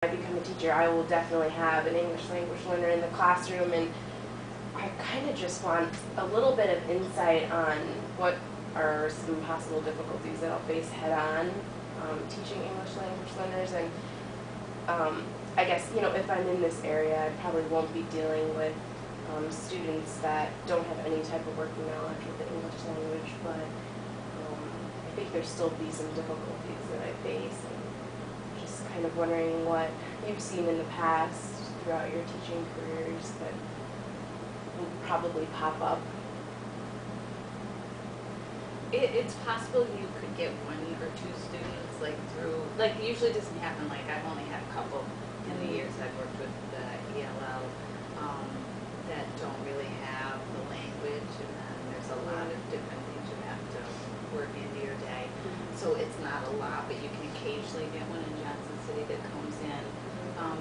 I become a teacher, I will definitely have an English language learner in the classroom, and I kind of just want a little bit of insight on what are some possible difficulties that I'll face head-on teaching English language learners. And I guess, you know, if I'm in this area, I probably won't be dealing with students that don't have any type of working knowledge with the English language, but I think there'll still be some difficulties that I face. And just kind of wondering what you've seen in the past throughout your teaching careers that will probably pop up. It's possible you could get one or two students like through, like it usually doesn't happen, like I've only had a couple in the years I've worked with the ELL that don't really have the language, and then there's a lot of different things you have to work into your day. So it's not a lot, but you can occasionally get one in Johnson City that comes in.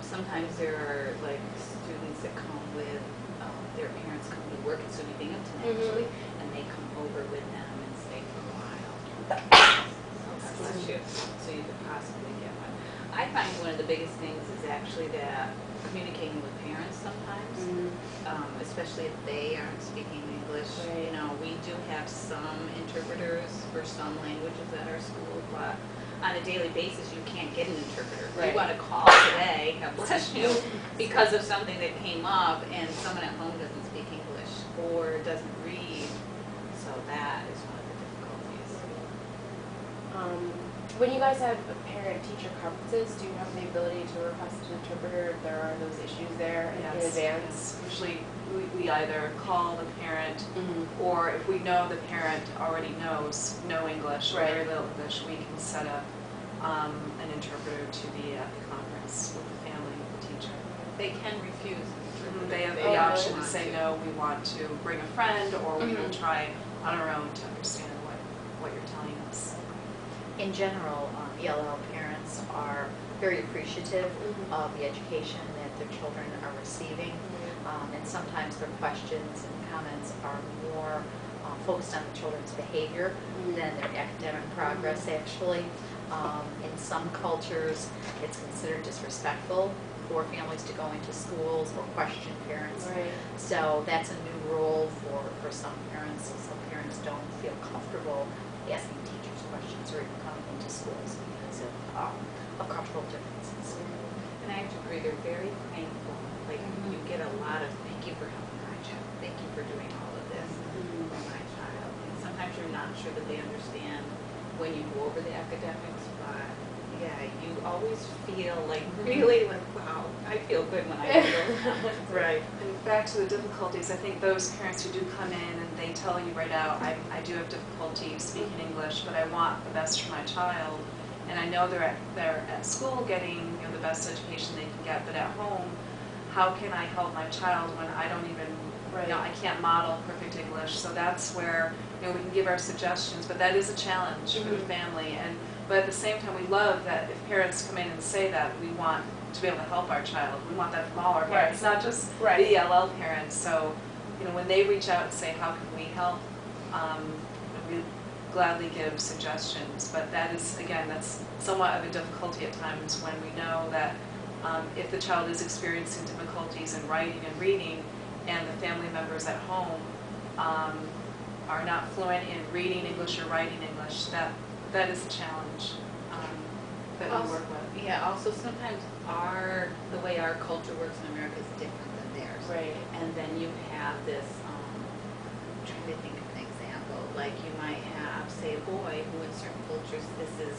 Sometimes there are like students that come with their parents come to work at SUNY Binghamton actually, and they come over with them and stay for a while. So you could possibly get one. I find one of the biggest things is actually that communicating with parents sometimes, especially if they aren't speaking English. Right. You know, we do have some interpreters for some languages at our school, but on a daily basis you can't get an interpreter. Right. You want to call today, God bless you, because of something that came up and someone at home doesn't speak English or doesn't read, so that is one of the difficulties. When you guys have parent-teacher conferences, do you have the ability to request an interpreter if there are those issues there in advance? Yes. Usually we either call the parent, or if we know the parent already knows no English or very little English, we can set up an interpreter to be at the conference with the family and the teacher. They can refuse an interpreter. They have if the don't option to want say no, we want to bring a friend, or we will try on our own to understand what you're telling us. In general, ELL parents are very appreciative of the education that their children are receiving, and sometimes their questions and comments are more focused on the children's behavior than their academic progress, actually. In some cultures, it's considered disrespectful for families to go into schools or question parents. Right. So that's a new rule for some parents. Some parents don't feel comfortable asking teachers questions or even coming into schools because of cultural differences. And I have to agree, they're very thankful. Like you get a lot of thank you for helping my child, thank you for doing all of this for my child. And sometimes you're not sure that they understand when you go over the academics, but yeah, you always feel like really like, wow, I feel good when I do those comments. Right. And back to the difficulties, I think those parents who do come in and they tell you right out, I do have difficulty speaking English, but I want the best for my child, and I know they're at school getting the best education they can get, but at home, how can I help my child when I don't even, I can't model perfect English? So that's where we can give our suggestions, but that is a challenge for the family. But at the same time, we love that if parents come in and say that, we want to be able to help our child. We want that from all our parents, not just the ELL parents. So, when they reach out and say, how can we help, we gladly give suggestions. But that is, again, that's somewhat of a difficulty at times when we know that if the child is experiencing difficulties in writing and reading, and the family members at home are not fluent in reading English or writing English, that is a challenge that we work with. Yeah, also sometimes the way our culture works in America is different than theirs. Right. And then you have this, I'm trying to think of an example, like you might have, say, a boy who in certain cultures, this is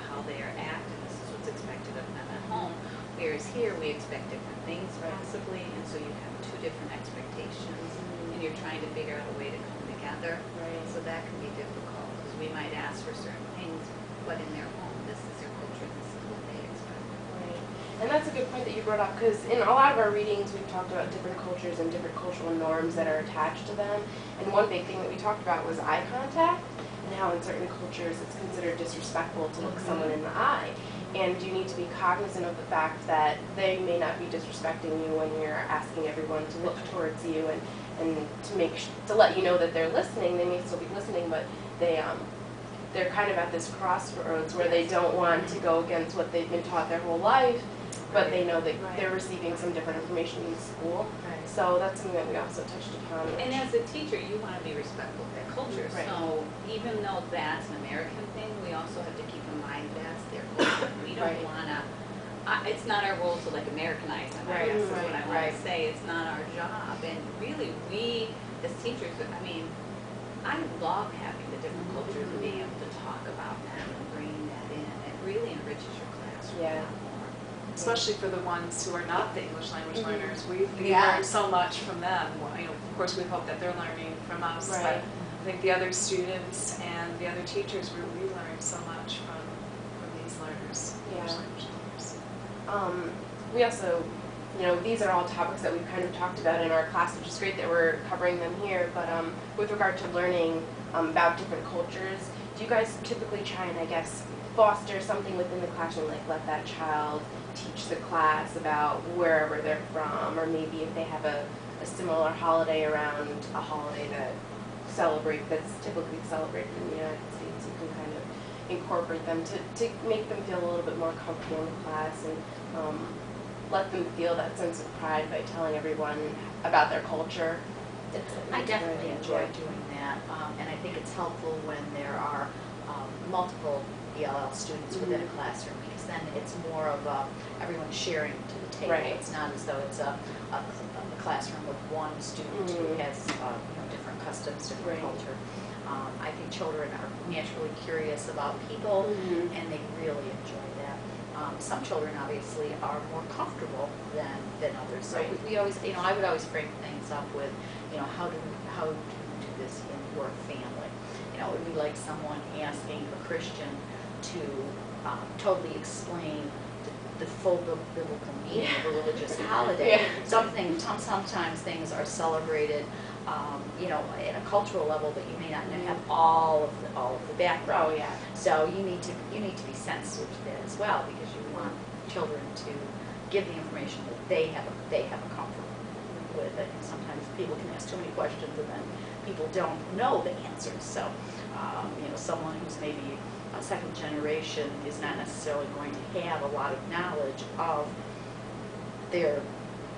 how they are acting, this is what's expected of them at home, whereas here we expect different things possibly, and so you have two different expectations, and you're trying to figure out a way to come together. Right. So that can be difficult, because we might ask for certain things, but in their home, this is their culture, this is what they expect. Right. And that's a good point that you brought up, because in a lot of our readings we've talked about different cultures and different cultural norms that are attached to them. And one big thing that we talked about was eye contact, and how in certain cultures it's considered disrespectful to look someone in the eye. And you need to be cognizant of the fact that they may not be disrespecting you when you're asking everyone to look towards you, and to let you know that they're listening. They may still be listening, but they're kind of at this crossroads where they don't want to go against what they've been taught their whole life, but they know that Right. they're receiving some different information in school. Right. So that's something that we also touched upon. And as a teacher, you want to be respectful of their culture. Right. So even though that's an American thing, we also have to keep in mind that's their culture. We don't Right. want to, it's not our role to like Americanize them, I Right, guess is what I want right. to say. It's not our job. And really, we as teachers, I mean, I love having the different cultures and being able to talk about them and bringing that in. It really enriches your classroom Yeah. a lot more. Especially for the ones who are not the English language Mhm. learners, we Yeah. learn so much from them. Well, you know, of course, we hope that they're learning from us, but Right. I think the other students and the other teachers, we learn so much from these learners, English Yeah. language learners. We also, these are all topics that we've kind of talked about in our class, which is great that we're covering them here. But with regard to learning about different cultures, do you guys typically try and, I guess, foster something within the classroom, like let that child teach the class about wherever they're from, or maybe if they have a similar holiday around a holiday that's typically celebrated in the United States, you can kind of incorporate them to make them feel a little bit more comfortable in class and let them feel that sense of pride by telling everyone about their culture. I It's definitely really enjoy doing that, and I think it's helpful when there are multiple ELL students within a classroom, because then it's more of everyone sharing to the table. Right. It's not as though it's a classroom with one student who has different customs, different Right. culture. I think children are naturally curious about people, Mhm. and they really enjoy that. Some children obviously are more comfortable than others. So Right. we always, I would always frame things up with, how do you do this in your family? It would be like someone asking a Christian to totally explain the full biblical meaning of a religious holiday. Yeah. Sometimes things are celebrated, at a cultural level, but you may not have all of the background. Oh, yeah. So you need to be sensitive to that as well, because you want children to give the information that they have a comfort with. I think sometimes people can ask too many questions and then people don't know the answers. So, someone who's maybe a second generation is not necessarily going to have a lot of knowledge of their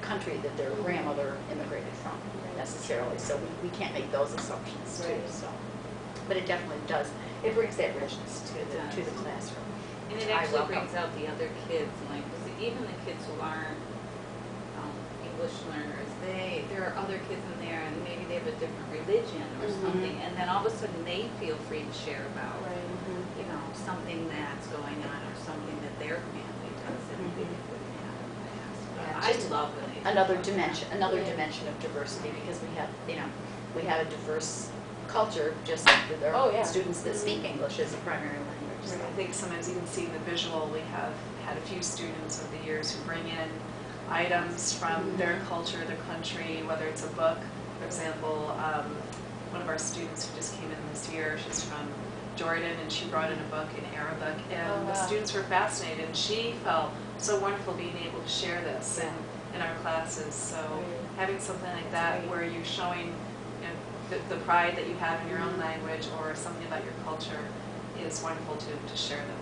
country that their grandmother immigrated from necessarily. So we can't make those assumptions too. Right. So, but it definitely does. It brings that richness to the classroom. And it I actually welcome. brings out the other kids, like, 'cause even the kids who aren't English learners, there are other kids in there, and maybe they have a different religion or Mhm. something, and then all of a sudden they feel free to share about, Right. something that's going on or something that their family does that maybe they wouldn't have in the past. But Yeah, I just love when they do Another that. dimension of diversity, because we have a diverse culture, just like with our Oh, yeah. students that speak English as a primary language. So. I think sometimes even seeing the visual, we have had a few students over the years who bring in items from their culture, their country, whether it's a book, for example. One of our students who just came in this year, she's from Jordan, and she brought in a book in Arabic, and Oh, wow. the students were fascinated, and she felt so wonderful being able to share this in our classes. So having something like that Right. where you're showing the pride that you have in your own language or something about your culture is wonderful to share them.